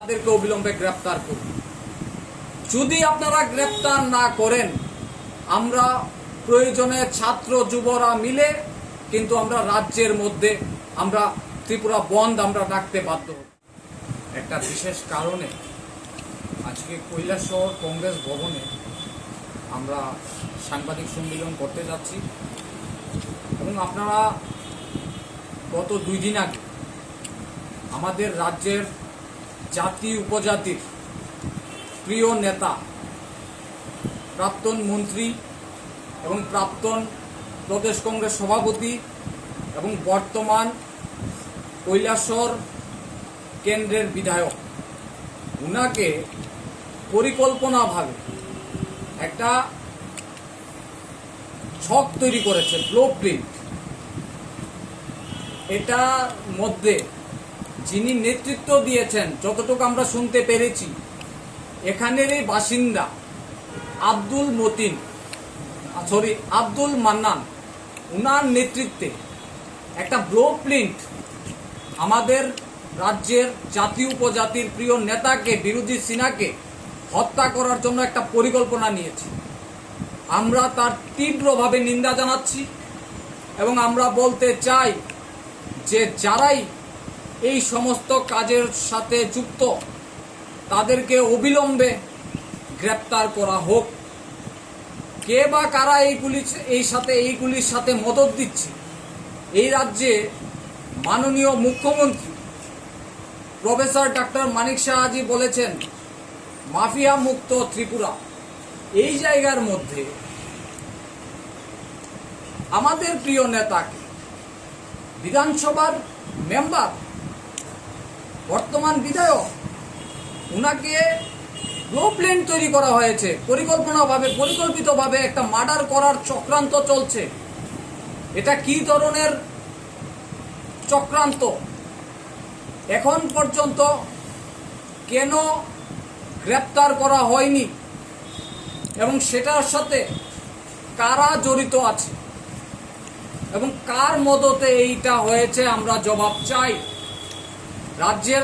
তাদেরকে অবিলম্বে গ্রেফতার করুন। যদি আপনারা গ্রেফতার না করেন, আমরা প্রয়োজনে ছাত্র যুবরা মিলে কিন্তু আমরা রাজ্যের মধ্যে আমরা ত্রিপুরা বন্ধ আমরা রাখতে বাধ্য হব। একটা বিশেষ কারণে আজকে কৈলাসহর কংগ্রেস ভবনে আমরা সাংবাদিক সম্মেলন করতে যাচ্ছি এবং আপনারা গত 2 দিন আগে আমাদের রাজ্যের জাতি উপজাতির প্রিয় নেতা, প্রাক্তন মন্ত্রী এবং প্রাক্তন প্রদেশ কংগ্রেস সভাপতি এবং বর্তমান কৈলাসহর কেন্দ্রের বিধায়ক, উনাকে পরিকল্পনাভাবে একটা ছক তৈরি করেছে, ব্লু প্রিন্ট। এটার মধ্যে যিনি নেতৃত্ব দিয়েছেন, যতটুকু আমরা শুনতে পেরেছি, এখানেরই বাসিন্দা আব্দুল মান্নান, উনার নেতৃত্বে একটা ব্লু প্রিন্ট আমাদের রাজ্যের জাতি উপজাতির প্রিয় নেতাকে, বিরোধী সিনহাকে হত্যা করার জন্য একটা পরিকল্পনা নিয়েছে। আমরা তার তীব্রভাবে নিন্দা জানাচ্ছি এবং আমরা বলতে চাই যে যারাই এই সমস্ত কাজের সাথে যুক্ত তাদেরকে অবিলম্বে গ্রেপ্তার করা হোক। কে বা কারা এইগুলির সাথে মদত দিচ্ছে? এই রাজ্যে মাননীয় মুখ্যমন্ত্রী প্রফেসর ডক্টর মানিক সাহাজি বলেছেন মাফিয়া মুক্ত ত্রিপুরা। এই জায়গার মধ্যে আমাদের প্রিয় নেতাকে, বিধানসভার মেম্বার, বর্তমান বিধায়ক, উনাকে ব্লু প্রিন্ট তৈরি করা হয়েছে। পরিকল্পিতভাবে একটা মার্ডার করার চক্রান্ত চলছে। এটা কি ধরনের চক্রান্ত? এখন পর্যন্ত কেন গ্রেপ্তার করা হয়নি এবং সেটার সাথে কারা জড়িত আছে এবং কার মদতে এইটা হয়েছে, আমরা জবাব চাই। রাজ্যের